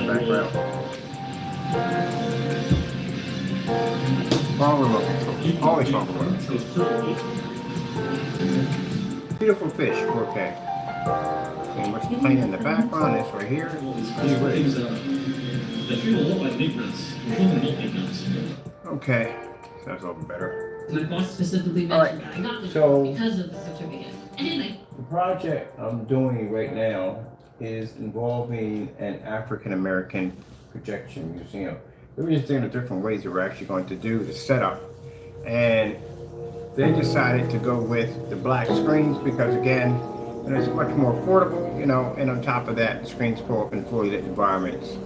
background. Wrong remote control. Always wrong remote. Beautiful fish, 4K. And what's playing in the background is right here. Okay, sounds a little better. My boss specifically mentioned that I got this because of the certificate. Anyway. The project I'm doing right now is involving an African American projection museum. We were just thinking of different ways that we're actually going to do the setup. And they decided to go with the black screens because, again, it's much more affordable, you know, and on top of that, the screens pull up in fully lit environments.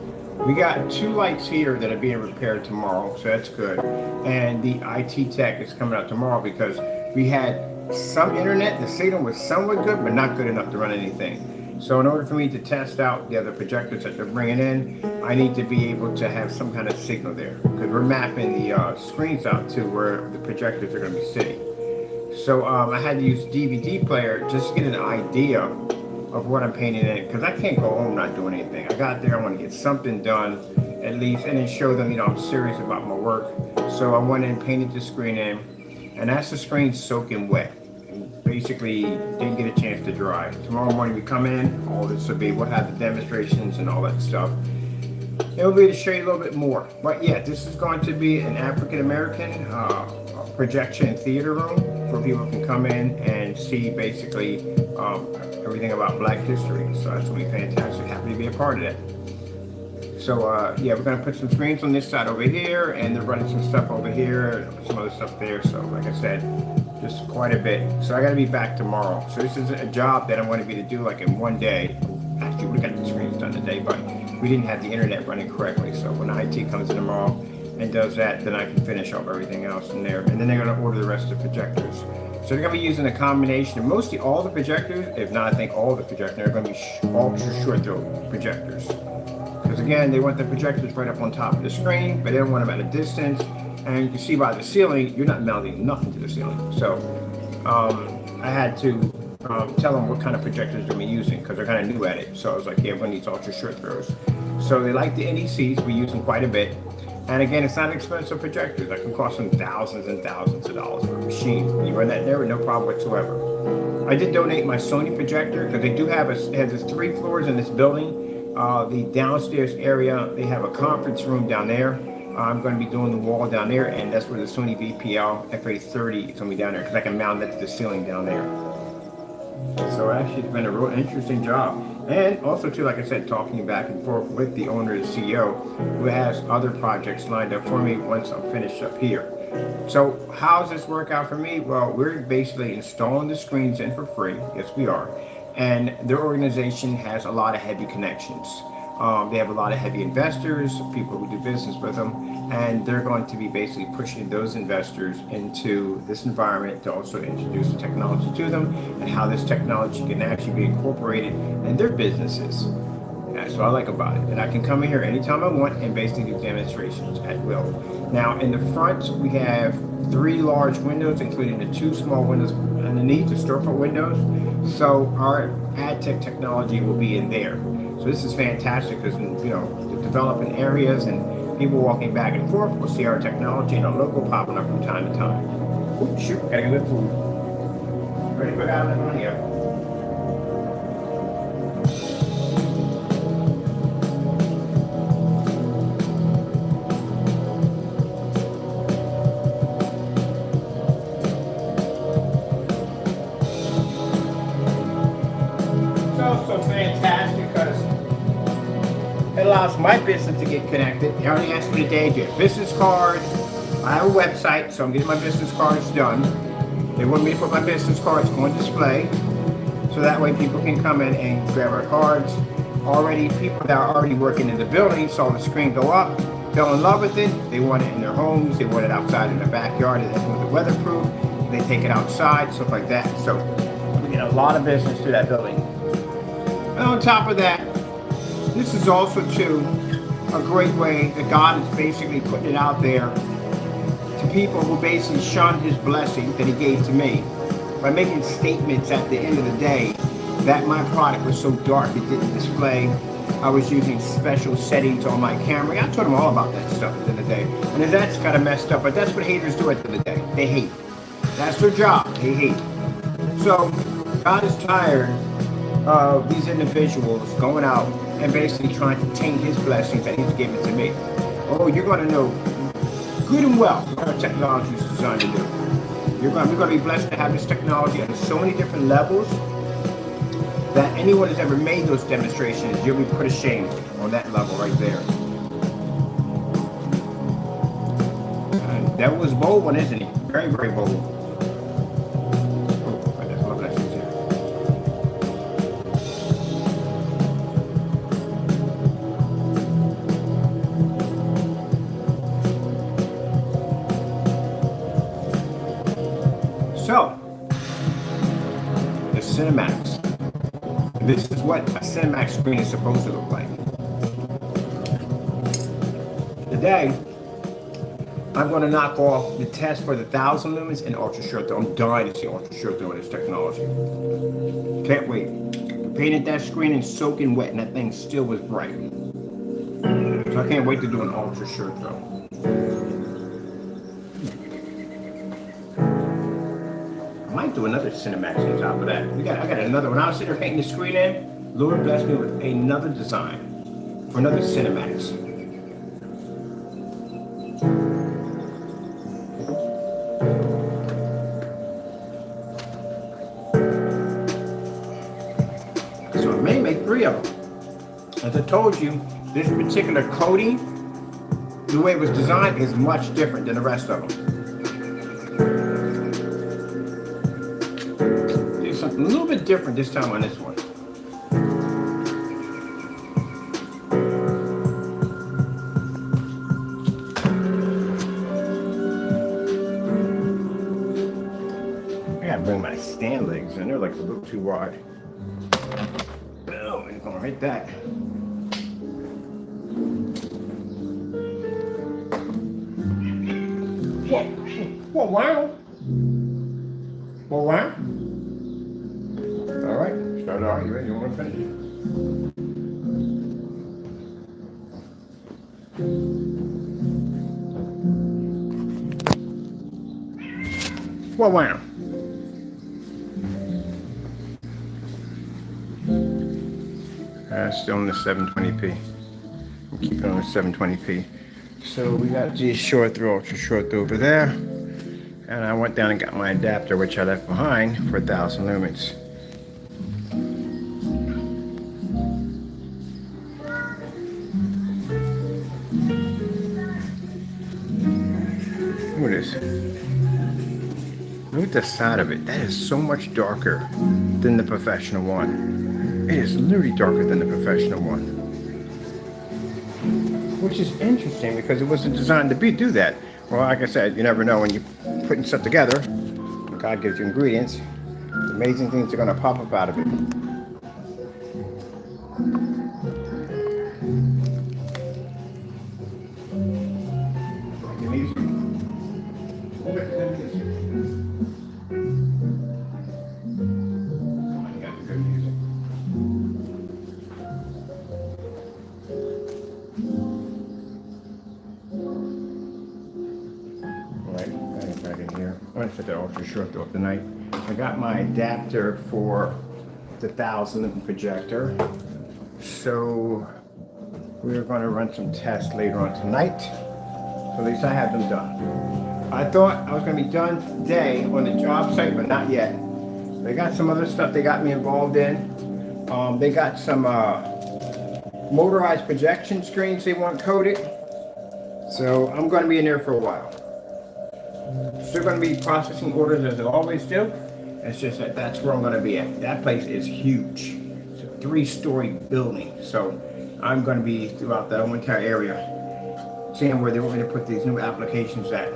We got 2 lights here that are being repaired tomorrow, so that's good. And the IT tech is coming out tomorrow because we had some internet, the signal was somewhat good, but not good enough to run anything. So in order for me to test out the other projectors that they're bringing in, I need to be able to have some kind of signal there because we're mapping the screens out to where the projectors are going to be sitting. So I had to use DVD player just to get an idea of what I'm painting in because I can't go home not doing anything. I got there, I want to get something done at least and then show them, you know, I'm serious about my work. So I went in, painted the screen in, and that's the screen soaking wet. Basically didn't get a chance to dry. Tomorrow morning we come in, all this will be, we'll have the demonstrations and all that stuff. It'll be to show you a little bit more. But yeah, this is going to be an African-American projection theater room for people who can come in and see basically everything about Black history. So that's going to be fantastic. Happy to be a part of that. So yeah, we're going to put some screens on this side over here and they're running some stuff over here, some other stuff there. So like I said, just quite a bit. So I got to be back tomorrow. So this is a job that I want to be to do like in one day. Actually, we got the screens done today, but we didn't have the internet running correctly. So when IT comes in tomorrow and does that, then I can finish up everything else in there. And then they're going to order the rest of the projectors. So they're going to be using a combination of mostly all the projectors, if not I think all the projectors, are going to be ultra short throw projectors. Because again, they want the projectors right up on top of the screen, but they don't want them at a distance. And you can see by the ceiling, you're not mounting nothing to the ceiling. So I had to tell them what kind of projectors they're going to be using because they're kind of new at it. So I was like, yeah, we're going to use ultra short throws. So they like the NECs, we use them quite a bit. And again, it's not an expensive projector. That can cost them thousands and thousands of dollars for a machine. You run that there with no problem whatsoever. I did donate my Sony projector because they do have it has 3 floors in this building. The downstairs area, they have a conference room down there. I'm going to be doing the wall down there, and that's where the Sony VPL FA30 is going to be down there because I can mount that to the ceiling down there. So actually, it's been a real interesting job. And also, too, like I said, talking back and forth with the owner, the CEO, who has other projects lined up for me once I'm finished up here. So how does this work out for me? Well, we're basically installing the screens in for free. Yes, we are. And their organization has a lot of heavy connections. They have a lot of heavy investors, people who do business with them, and they're going to be basically pushing those investors into this environment to also introduce the technology to them and how this technology can actually be incorporated in their businesses. That's what I like about it. And I can come in here anytime I want and basically do demonstrations at will. Now in the front, we have 3 large windows, including the 2 small windows underneath, the storefront windows. So our ad tech technology will be in there. So this is fantastic because, you know, the developing areas and people walking back and forth will see our technology and our logo popping up from time to time. Ooh, shoot, gotta get the food. Ready to put out that money up. So fantastic because it allows my business to get connected. They already asked me today, do you have business cards? I have a website, so I'm getting my business cards done. They want me to put my business cards on display so that way people can come in and grab our cards. Already, people that are already working in the building saw the screen go up, fell in love with it. They want it in their homes, they want it outside in their backyard, and with it weatherproof. They take it outside, stuff like that. So we get a lot of business through that building. And on top of that, this is also too a great way that God is basically putting it out there to people who basically shunned his blessing that he gave to me by making statements at the end of the day that my product was so dark it didn't display I was using special settings on my camera. I told them all about that stuff at the end of the day. And that's kind of messed up, but that's what haters do at the end of the day. They hate. That's their job. They hate. So God is tired of these individuals going out and basically trying to taint his blessings that he's given to me. Oh, you're going to know good and well what our technology is designed to do. We're going to be blessed to have this technology on so many different levels that anyone who's ever made those demonstrations, you'll be put to shame on that level right there. And that was a bold one, isn't he? Very, very bold. Oh, I just love that here. So, the Cinemax. This is what a Cinemax screen is supposed to look like. Today, I'm going to knock off the test for the 1000 lumens and ultra short throw. I'm dying to see ultra short throw in this technology. Can't wait. Painted that screen and soaking wet, and that thing still was bright. So I can't wait to do an ultra short throw. I might do another Cinemax on top of that. I got another. When I was sitting there painting the screen in, Lord blessed me with another design for another Cinemax. So I may make 3 of them. As I told you, this particular coating, the way it was designed, is much different than the rest of them. Something a little bit different this time on this one. I gotta bring my stand legs in. They're like a little too wide. Oh, it's gonna hit that. Whoa, wow. Whoa, wow. All right, start out. You ready? You want to finish it? Well, wow. Still on the 720p. I'm keeping on the 720p. So we got the short throw, ultra short throw over there. And I went down and got my adapter, which I left behind for 1000 lumens. Look at this. Look at the side of it. That is so much darker than the professional one. It is literally darker than the professional one. Which is interesting because it wasn't designed to do that. Well, like I said, you never know when you're putting stuff together. God gives you ingredients. Amazing things are going to pop up out of it. I'm going to set that ultra short throw tonight. I got my adapter for the 1000 projector. So we're going to run some tests later on tonight. So at least I have them done. I thought I was going to be done today on the job site, but not yet. They got some other stuff they got me involved in. They got some motorized projection screens they want coated. So I'm going to be in there for a while. Still going to be processing orders as I always do. It's just that that's where I'm going to be at. That place is huge. It's a 3-story building. So I'm going to be throughout the whole entire area, seeing where they want me to put these new applications at.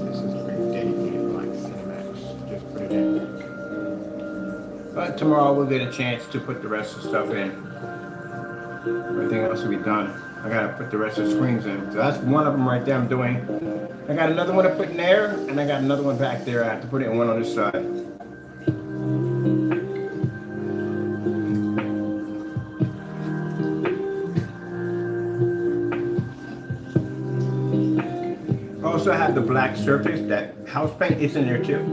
This is pretty dedicated Black Cinemax. Just put it in. But tomorrow we'll get a chance to put the rest of the stuff in. Everything else will be done. I gotta put the rest of the screens in. So that's one of them right there I'm doing. I got another one to put in there, and I got another one back there. I have to put it in one on this side. Also, I have the black surface, that house paint, it's in there too.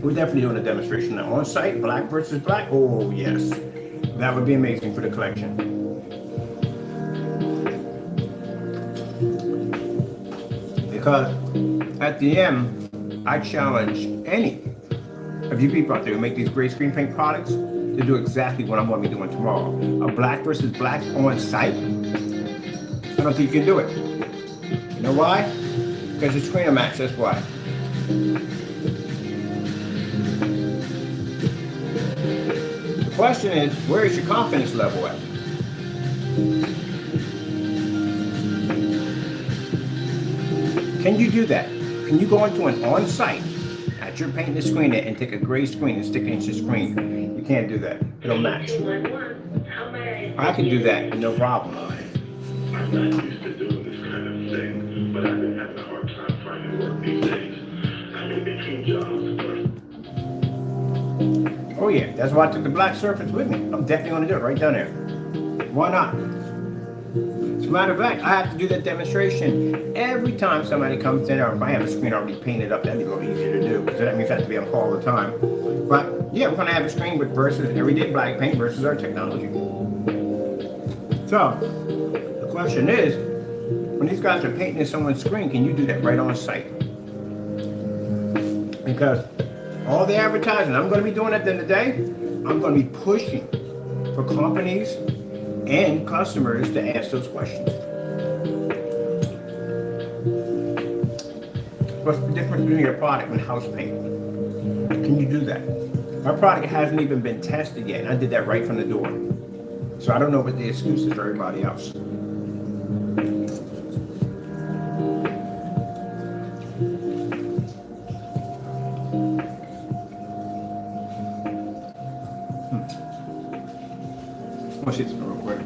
We're definitely doing a demonstration on site, black versus black. Oh yes, that would be amazing for the collection. Because at the end, I challenge any of you people out there who make these gray screen paint products to do exactly what I'm going to be doing tomorrow. A black versus black on site. I don't think you can do it. You know why? Because it's Cinemax, that's why. The question is, where is your confidence level at? Can you do that? Can you go into an on-site as you're painting the screen and take a gray screen and stick it into your screen? You can't do that. It'll match. I can do that, no problem. I'm not used to doing this kind of thing, but I've been having a hard time finding work these days. I'm in between jobs. Oh yeah, that's why I took the black surface with me. I'm definitely going to do it right down there. Why not? As a matter of fact, I have to do that demonstration every time somebody comes in, or if I have a screen already painted up, that'd be a little easier to do, because that means I have to be on call all the time. But yeah, we're going to have a screen with versus everyday black paint versus our technology. So, the question is, when these guys are painting someone's screen, can you do that right on site? Because all the advertising I'm going to be doing at the end of the day, I'm going to be pushing for companies and customers to ask those questions. What's the difference between your product and house paint? Can you do that? My product hasn't even been tested yet. I did that right from the door. So I don't know what the excuse is for everybody else. Let's see this real quick.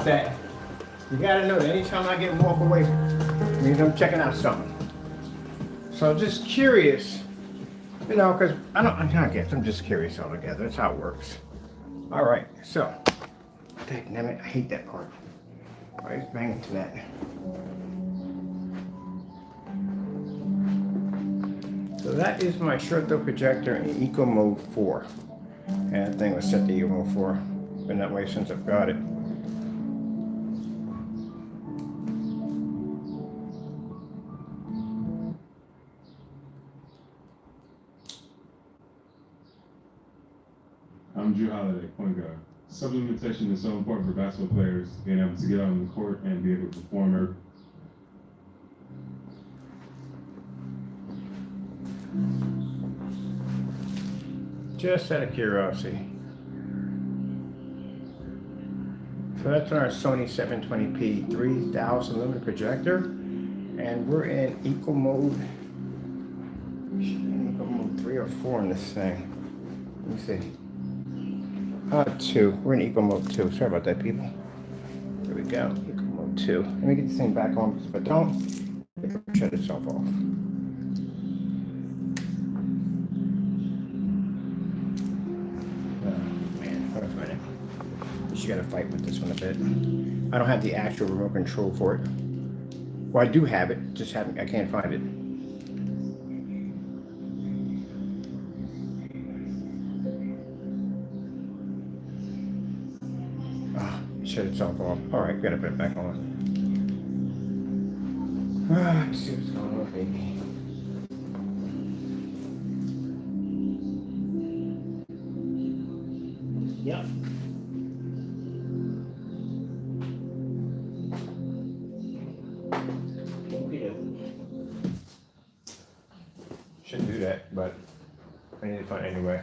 that. You gotta know that anytime I get and walk away, it means I'm checking out something. So just curious, you know, because I guess I'm just curious altogether. That's how it works. All right, so, damn it, I hate that part. Why is banging to that? So that is my short throw projector in Eco Mode 4. And that thing was set to Eco Mode 4. Been that way since I've got it. I'm Drew Holiday, point guard. Supplementation is so important for basketball players, being able to get out on the court and be able to perform. Just out of curiosity. So that's on our Sony 720p 3000 lumen projector, and we're in Eco Mode. Eco Mode 3 or 4 in this thing. Let me see. 2. We're in Eco Mode 2. Sorry about that, people. There we go. Eco Mode 2. Let me get this thing back on, because if I don't, it'll shut itself off. You gotta fight with this one a bit. I don't have the actual remote control for it. Well, I do have it, just haven't. I can't find it. Ah, it shut itself off. All right, gotta put it back on. Let's see what's going on, baby. Yep. Shouldn't do that, but I need to find it anyway.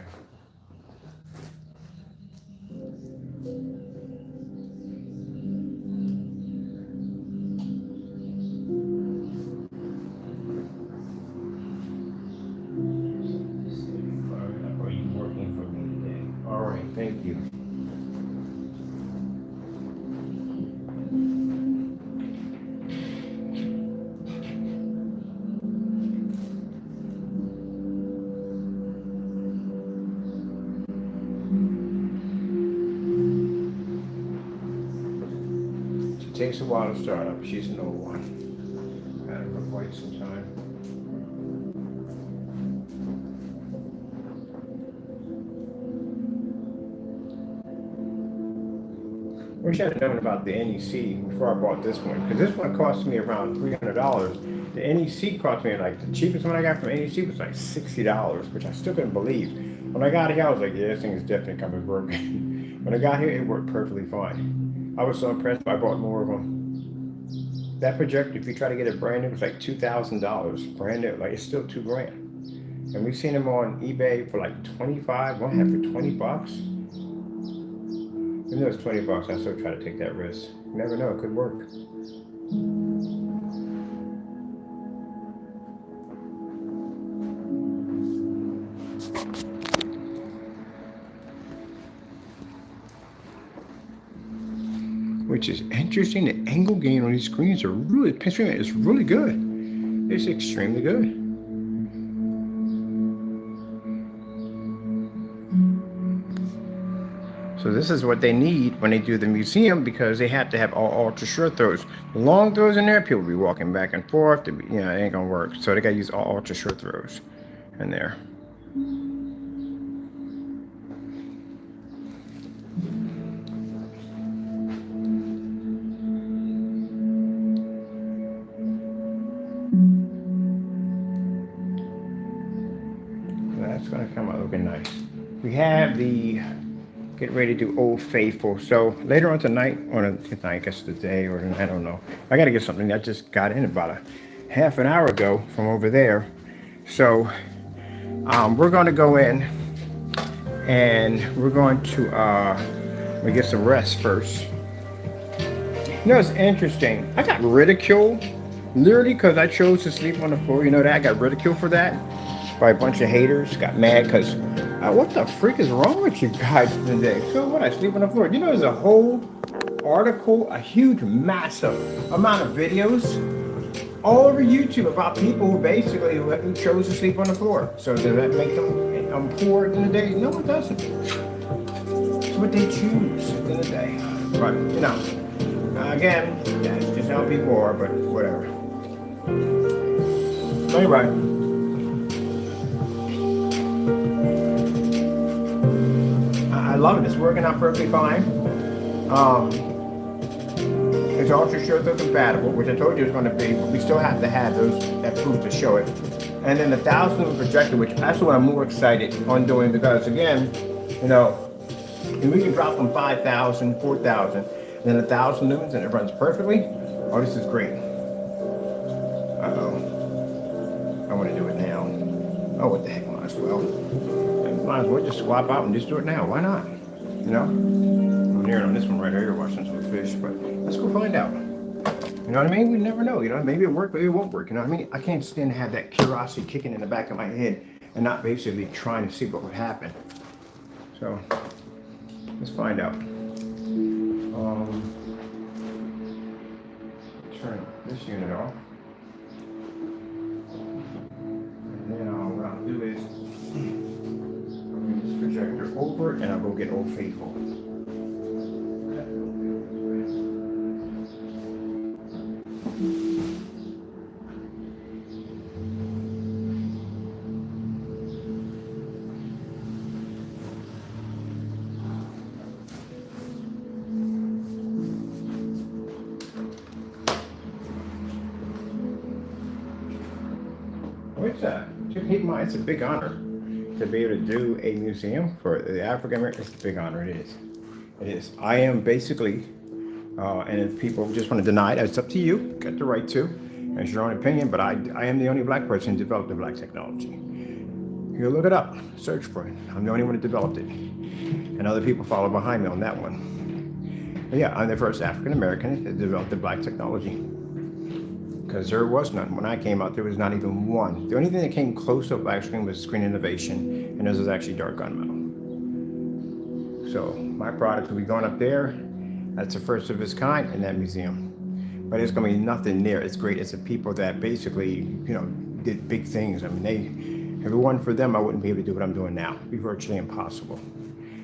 Are you working for me today? All right, thank you. Takes a while to start up. She's an old one. Had her for quite some time. Wish I'd known about the NEC before I bought this one, because this one cost me around $300. The NEC cost me, like, the cheapest one I got from NEC was like $60, which I still couldn't believe. When I got here, I was like, yeah, this thing is definitely coming broken. When I got here, it worked perfectly fine. I was so impressed, I bought more of them. That projector, if you try to get it brand new, it's like $2,000. Brand new, like it's still $2,000. And we've seen them on eBay for like 25, one had for 20 bucks. Even though it's 20 bucks, I still try to take that risk. You never know, it could work. Which is interesting. The angle gain on these screens are really, it's really good. It's extremely good. So this is what they need when they do the museum, because they have to have all ultra short throws. The long throws in there, people will be walking back and forth. You know, it ain't gonna work. So they gotta use all ultra short throws in there. That's gonna come out looking nice. We have the get ready to do Old Faithful. So later on tonight, or tonight, I guess today, or I don't know. I gotta get something that just got in about a half an hour ago from over there. So we're gonna go in and we're going to we get some rest first. You know, it's interesting. I got ridiculed literally because I chose to sleep on the floor. You know that? I got ridiculed for that by a bunch of haters. Got mad because what the freak is wrong with you guys today? So what? I sleep on the floor. You know, there's a whole article, a huge, massive amount of videos all over YouTube about people who basically who chose to sleep on the floor. So does that make them poor in the day? No, it doesn't. It's what they choose in the day. But, you know, again, that's just how people are, but whatever. Anyway. I love it. It's working out perfectly fine. It's also sure they're compatible, which I told you it's going to be, but we still have to have those, that proof to show it. And then the 1,000 lumen projector, which that's what I'm more excited on doing, because again, you know, and we can drop from 5,000, 4,000, and then 1,000 lumens and it runs perfectly. Oh, this is great. Uh-oh. I want to do it now. Oh, what the heck, might as well. Might as well just swap out and just do it now. Why not? You know? I'm near on this one right here, watching some fish, but let's go find out. You know what I mean? We never know. You know, maybe it worked, maybe it won't work. You know what I mean? I can't stand to have that curiosity kicking in the back of my head and not basically trying to see what would happen. So let's find out. Turn this unit off. And then what I'll do is bring this projector over and I'll go get Old Faithful. It's a big honor to be able to do a museum for the African American. It's a big honor. It is. It is. I am basically, and if people just want to deny it, it's up to you. You got the right to. It's your own opinion, but I am the only black person who developed the black technology. You look it up, search for it. I'm the only one who developed it, and other people follow behind me on that one. But yeah, I'm the first African American that developed the black technology. Because there was none. When I came out, there was not even one. The only thing that came close to a black screen was Screen Innovation, and this is actually dark gunmetal. So my products will be going up there. That's the first of its kind in that museum. But it's going to be nothing near. It's great. It's the people that basically, you know, did big things. I mean, if it wasn't for them, I wouldn't be able to do what I'm doing now. It'd be virtually impossible.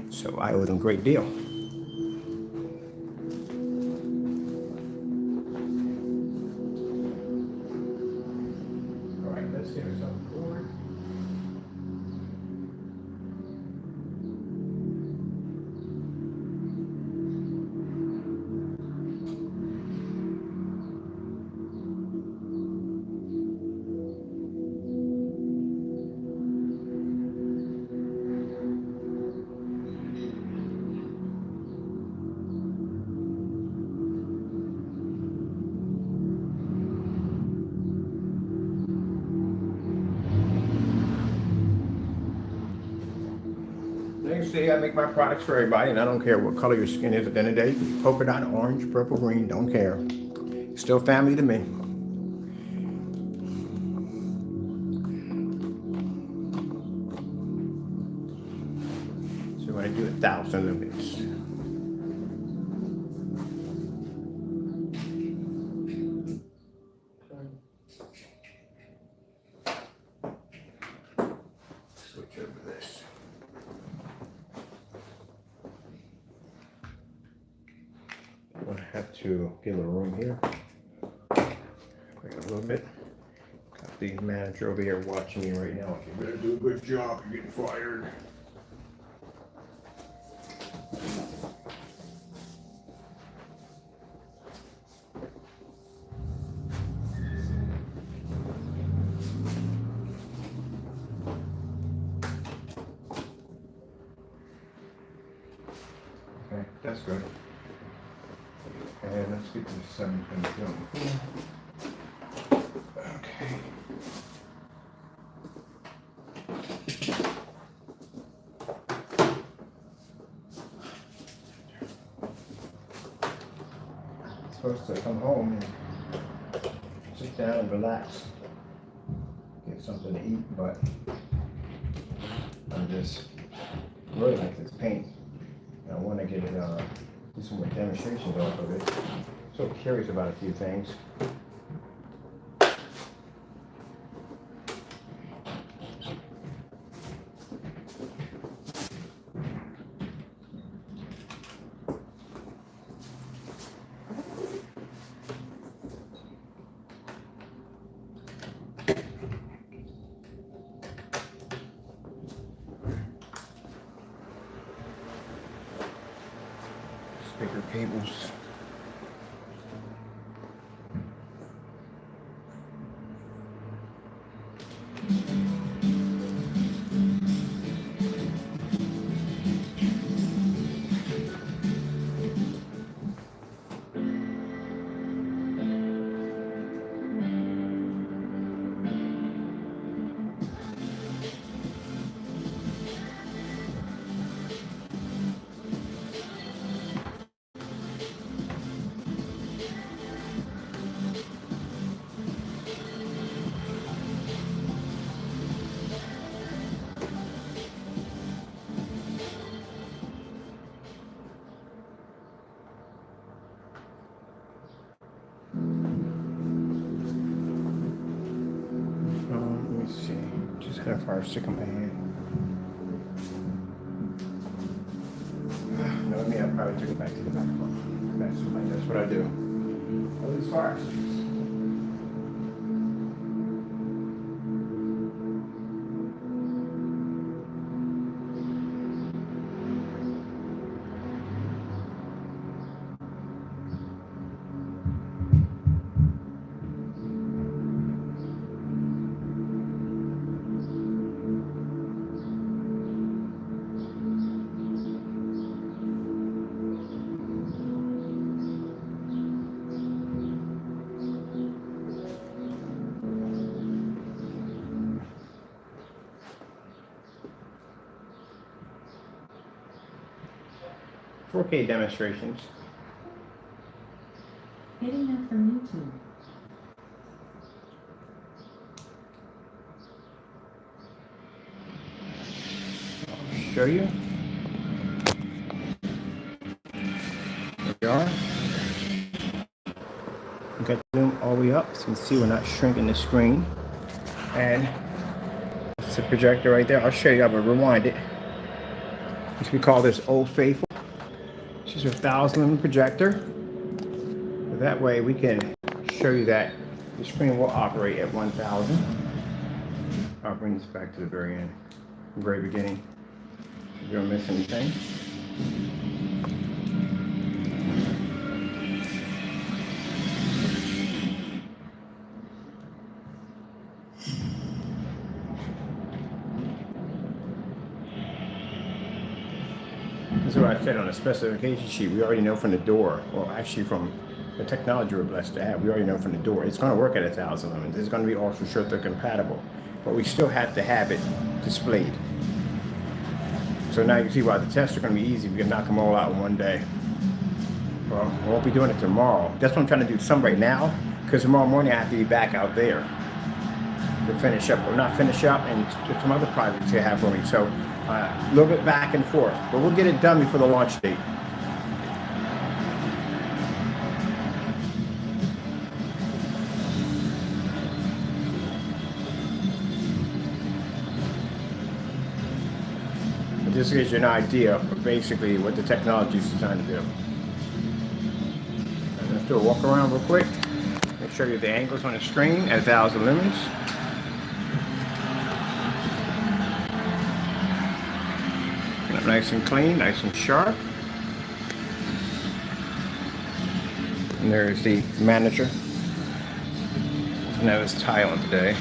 So I owe them a great deal. See, I make my products for everybody, and I don't care what color your skin is at the end of the day. Polka dot, orange, purple, green, don't care. Still family to me. So when I do 1,000 lumens. Switch over this. I have to get a little room here. Wait a little bit. Got the manager over here watching me right now. You better do a good job. You're getting fired. Okay, that's good. And let's get to the 7.4. Okay. I'm supposed to come home and sit down and relax, get something to eat, but I'm just really like this paint. I want to get it do some more demonstrations off of it. So curious about a few things. Speaker cables. Let me see. Just had a fire stick in my hand. No, I'll probably took it back to the back home. That's what I do. All these fire sticks. 4K demonstrations. Getting that from YouTube. I'll show you. There we are. We got the zoom all the way up, so you can see we're not shrinking the screen. And it's a projector right there. I'll show you. I'm gonna rewind it. We call this Old Faithful. It's just a 1,000 lumen projector. That way we can show you that the screen will operate at 1,000. I'll bring this back to the very end, the very beginning. If you don't miss anything. This is what I said on the specification sheet. We already know from the door, well, actually from the technology we're blessed to have, we already know from the door, it's going to work at 1,000 lumens. It's going to be ultra short compatible, but we still have to have it displayed. So now you can see why the tests are going to be easy. We can knock them all out in one day. Well, I won't be doing it tomorrow. That's what I'm trying to do some right now, because tomorrow morning I have to be back out there to finish up, or not finish up, and some other projects they have for me. So a little bit back and forth, but we'll get it done before the launch date. But this gives you an idea of basically what the technology is designed to do. I'm going to do a walk around real quick and show you the angles on the screen at 1,000 lumens. Nice and clean, nice and sharp. And there's the manager. And that was Thailand today.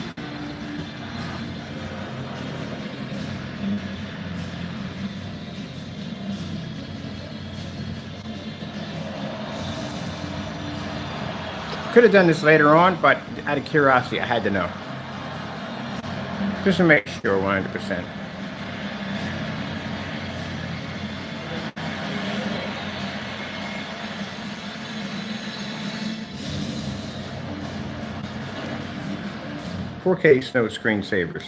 Could have done this later on, but out of curiosity, I had to know. Just to make sure 100%. $4K snow screensavers.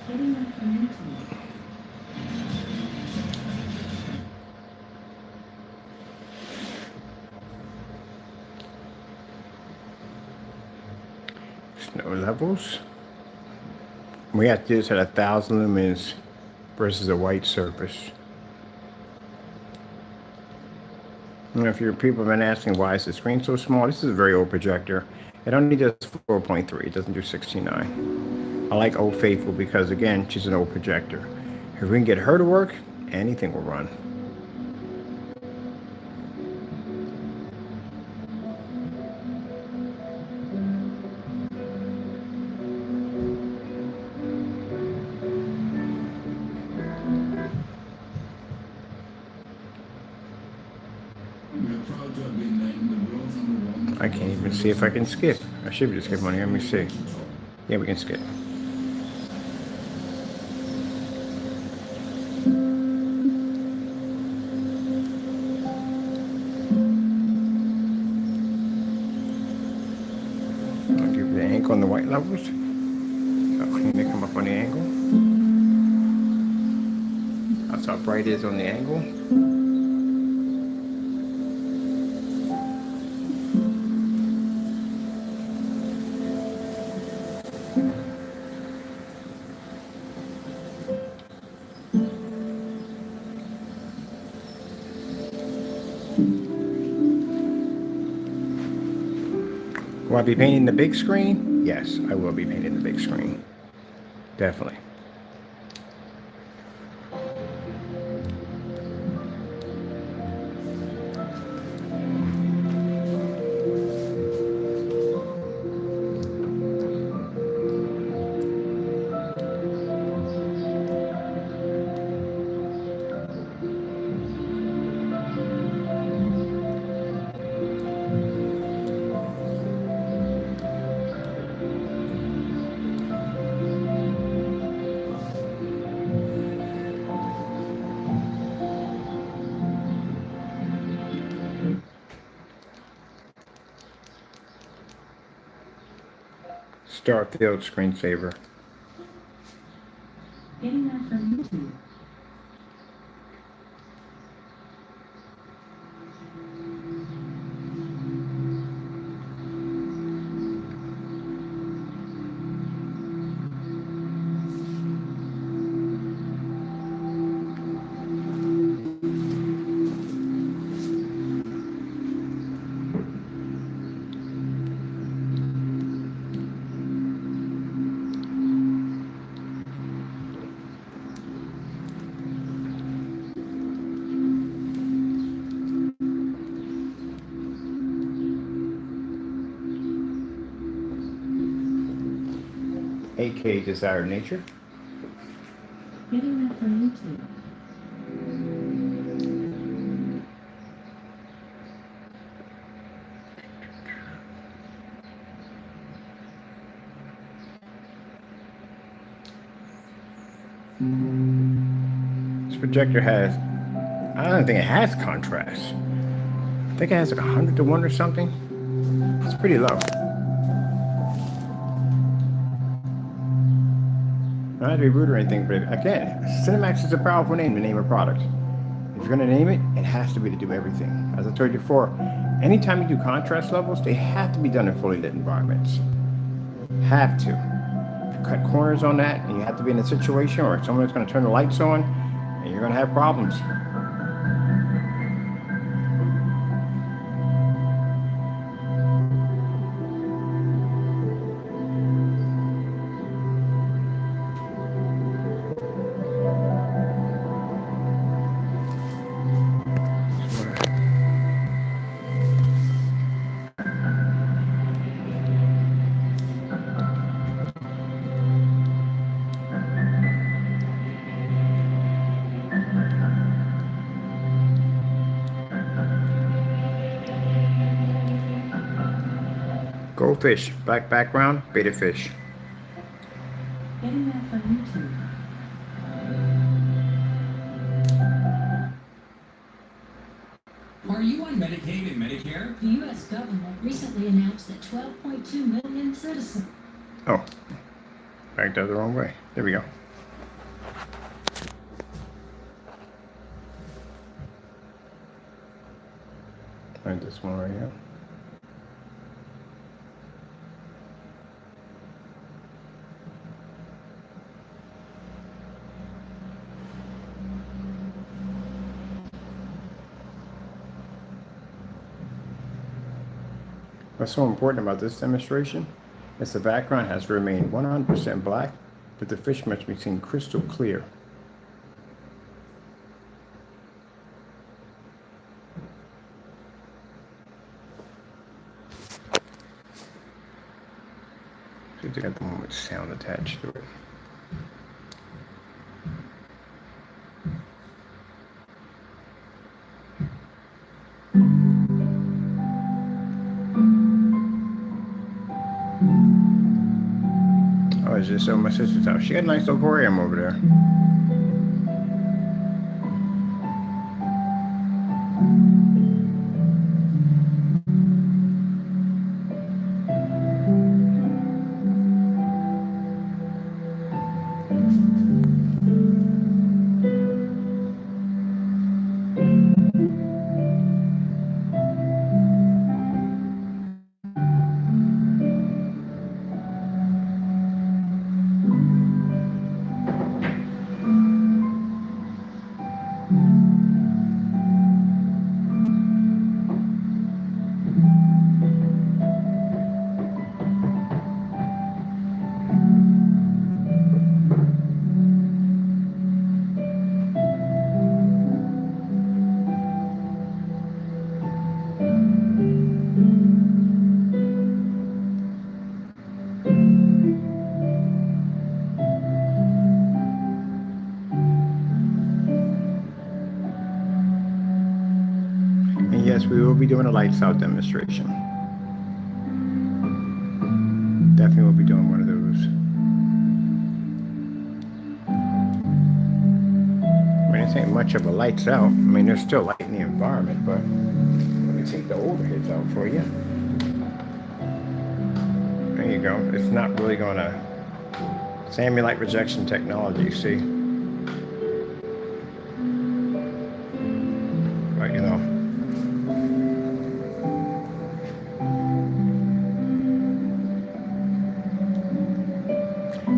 Getting that from YouTube. Snow levels. We have to do this at 1,000 lumens versus a white surface. You know, if your people have been asking why is the screen so small, this is a very old projector. It only does 4.3. It doesn't do 16:9. I like Old Faithful because, again, she's an old projector. If we can get her to work, anything will run. I can't even see if I can skip. I should be able to skip on here. Let me see. Yeah, we can skip. I'll give the angle on the white levels. How clean they come up on the angle. That's how bright it is on the angle. Will I be painting the big screen? Yes, I will be painting the big screen. Definitely. Starfield screensaver. Getting that from YouTube. AK Desired Nature. Getting that from YouTube. This projector has, I don't think it has contrast. I think it has like 100 to 1 or something. It's pretty low. Not to be rude or anything, but again, Cinemax is a powerful name to name a product. If you're going to name it, it has to be to do everything. As I told you before, anytime you do contrast levels, they have to be done in fully lit environments. Have to. If you cut corners on that, and you have to be in a situation where someone's going to turn the lights on, and you're going to have problems. Goldfish, black background, beta fish. Getting that from YouTube. Are you on Medicaid and Medicare? The U.S. government recently announced that 12.2 million citizens. Oh, backed out the wrong way. There we go. Find this one right here. What's so important about this demonstration is the background has remained 100% black, but the fish must be seen crystal clear. See if they got the one with sound attached to it. Oh, it's just over my sister's house. She got a nice little aquarium over there. And yes, we will be doing a lights out demonstration. Definitely will be doing one of those. I mean, this ain't much of a lights out. I mean, there's still light in the environment, but let me take the overheads out for you. There you go. It's not really gonna, it's ambient light projection technology, you see? But you know.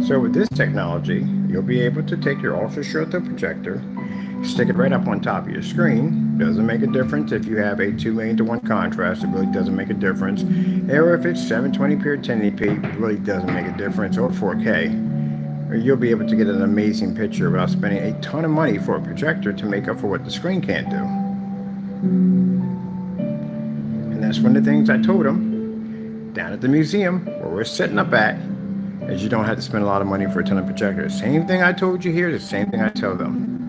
So with this technology, you'll be able to take your ultra short throw projector, stick it right up on top of your screen. Doesn't make a difference if you have a 2,000,000:1 contrast. It really doesn't make a difference. Or if it's 720p or 1080p, it really doesn't make a difference. Or 4K. Or you'll be able to get an amazing picture without spending a ton of money for a projector to make up for what the screen can't do. And that's one of the things I told them down at the museum where we're sitting up at, is you don't have to spend a lot of money for a ton of projectors. Same thing I told you here, the same thing I tell them.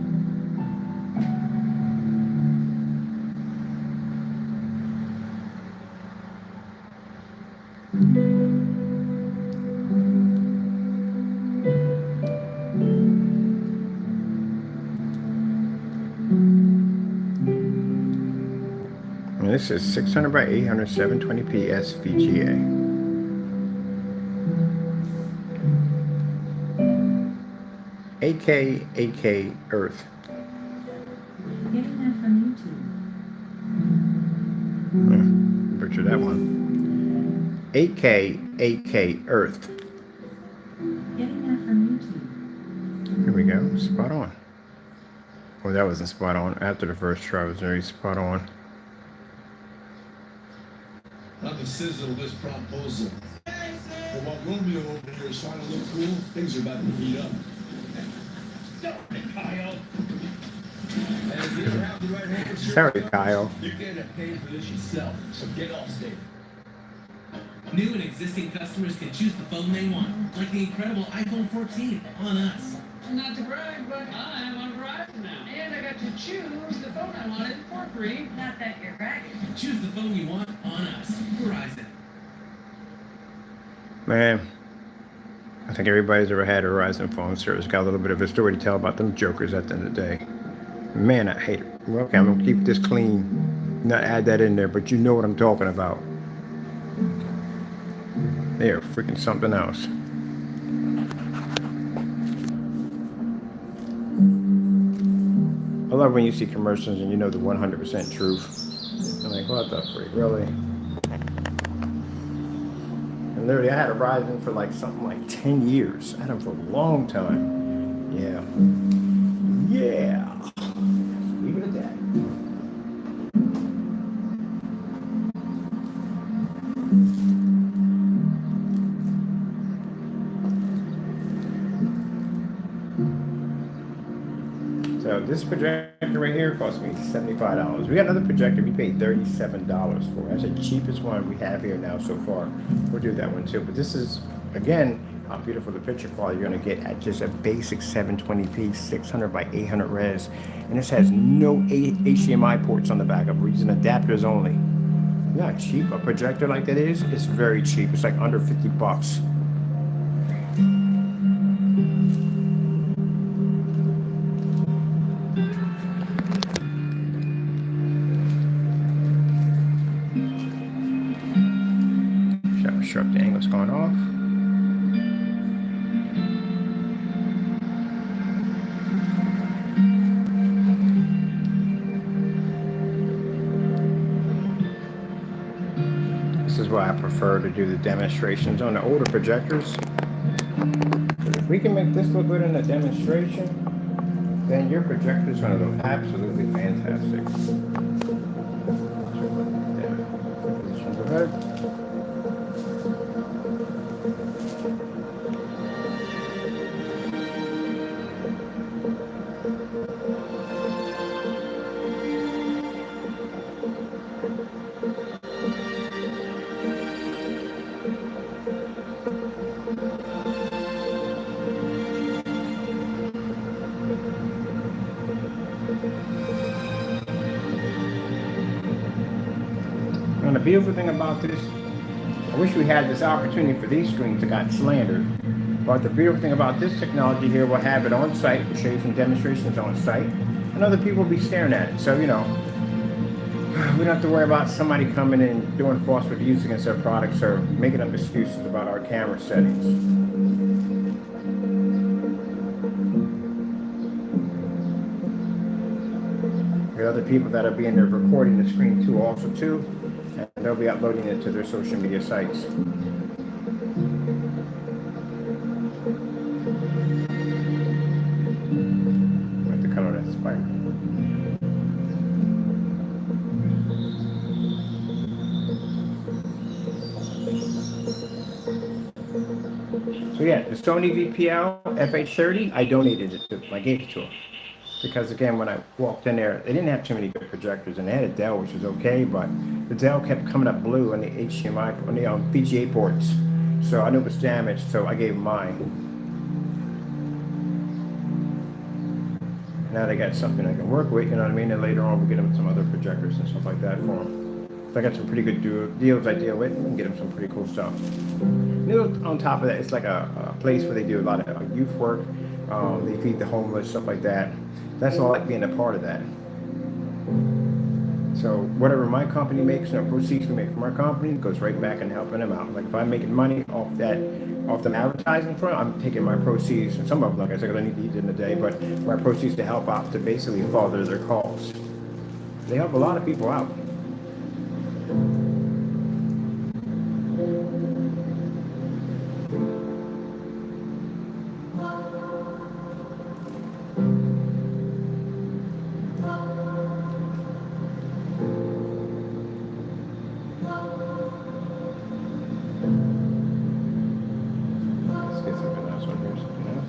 And this is 600 by 800 720p SVGA. AK Earth. Getting that from YouTube. Picture that one. 8K Earth. Getting that from YouTube. Here we go. Spot on. Well, that wasn't spot on. After the first try, it was very spot on. Not the sizzle of this proposal. But while Romeo over here is trying to look cool, things are about to heat up. Kyle. And if you don't have the right handkerchief, Sorry, Kyle. you're getting paid for this yourself. So get off stage. New and existing customers can choose the phone they want, like the incredible iPhone 14 on us. Not to brag, but I'm on Verizon now. And I got to choose the phone I wanted for free. Not that you're bragging. Choose the phone you want on us. Verizon. Man, I think everybody's ever had a Verizon phone service. Got a little bit of a story to tell about them jokers at the end of the day. Man, I hate it. Well, okay, I'm going to keep this clean. Not add that in there, but you know what I'm talking about. They are freaking something else. I love when you see commercials and you know the 100% truth. I'm like, what the freak, really? And literally, I had a Verizon for like something like 10 years. I had them for a long time. Yeah. Yeah. Leave it at that. So this projector right here cost me $75. We got another projector we paid $37 for. That's the cheapest one we have here now so far. We'll do that one too. But this is, again, how beautiful the picture quality you're going to get at just a basic 720p 600 by 800 res. And this has no HDMI ports on the back of it. We're using adapters only. You know how cheap a projector like that is? It's very cheap. It's like under 50 bucks. Sure up the angle's going off. This is why I prefer to do the demonstrations on the older projectors. If we can make this look good in the demonstration, then your projector is going to look absolutely fantastic. Go ahead. And the beautiful thing about this, I wish we had this opportunity for these screens that got slandered. But the beautiful thing about this technology here, we'll have it on site. We'll show you some demonstrations on site. And other people will be staring at it. So, you know, we don't have to worry about somebody coming in doing false reviews against our products or making up excuses about our camera settings. There are other people that are being there recording the screen too, also too. And they'll be uploading it to their social media sites. Like the color of that spike. So yeah, the Sony VPL FH30, I donated it to, I gave it to them. Because again, when I walked in there, they didn't have too many good projectors, and they had a Dell, which was okay, but the Dell kept coming up blue on the HDMI, on the VGA ports. So I knew it was damaged, so I gave them mine. Now they got something I can work with, you know what I mean? And later on, we'll get them some other projectors and stuff like that for them. So I got some pretty good deals I deal with, and get them some pretty cool stuff. On top of that, it's like a place where they do a lot of youth work. They feed the homeless, stuff like that. That's all, like being a part of that. So whatever my company makes, and the proceeds we make from our company goes right back and helping them out. Like if I'm making money off them advertising for it, I'm taking my proceeds, and some of them, like I said, I need to eat in the day, but my proceeds to help out to basically further their cause. They help a lot of people out.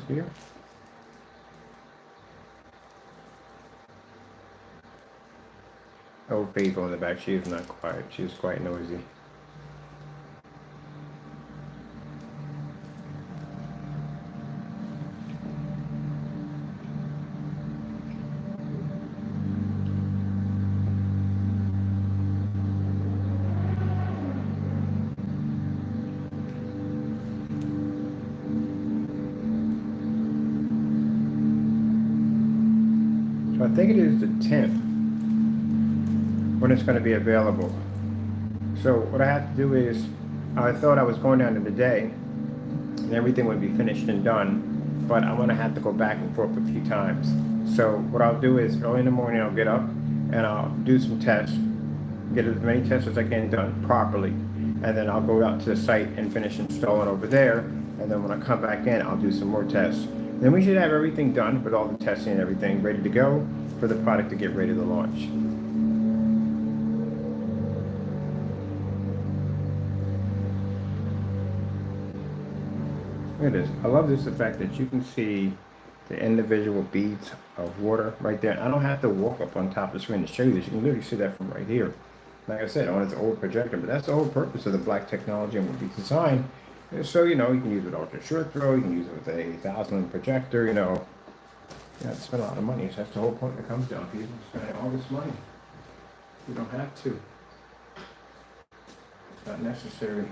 Here. Oh, Faithful in the back, she is not quiet. She is quite noisy. I think it is the 10th when it's going to be available. So what I have to do is, I thought I was going down in the day and everything would be finished and done, but I'm going to have to go back and forth a few times. So what I'll do is early in the morning I'll get up and I'll do some tests, get as many tests as I can done properly, and then I'll go out to the site and finish installing over there, and then when I come back in I'll do some more tests. Then we should have everything done with all the testing and everything ready to go for the product to get ready to launch. Look at this. I love this, the fact that you can see the individual beads of water right there. I don't have to walk up on top of the screen to show you this. You can literally see that from right here. Like I said, on its old projector, but that's the whole purpose of the black technology and what we designed. So, you know, you can use it with ultra short throw, you can use it with a 1,000 projector, you know. You have to spend a lot of money, so that's the whole point that comes down to you spending all this money. You don't have to. It's not necessary.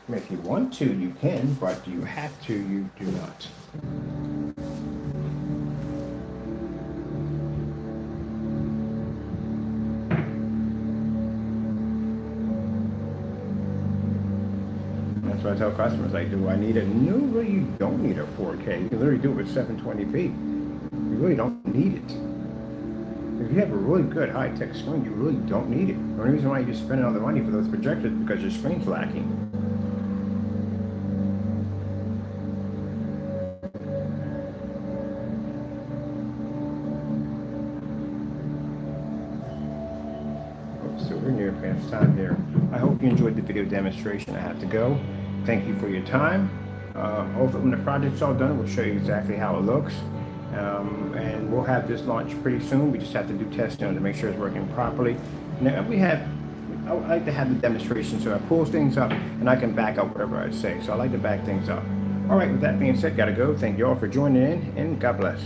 I mean, if you want to, you can, but do you have to? You do not. That's what I tell customers. Like, do I need a new? Really, you don't need a 4K. You can literally do it with 720p. You really don't need it. If you have a really good high-tech screen, you really don't need it. The only reason why you're spending all the money for those projectors is because your screen's lacking. So we're near past time here. I hope you enjoyed the video demonstration. I have to go. Thank you for your time. Hopefully when the project's all done, we'll show you exactly how it looks. And we'll have this launched pretty soon. We just have to do testing to make sure it's working properly. Now I like to have the demonstration so I pull things up and I can back up whatever I say. So I like to back things up. All right, with that being said, gotta go. Thank you all for joining in and God bless.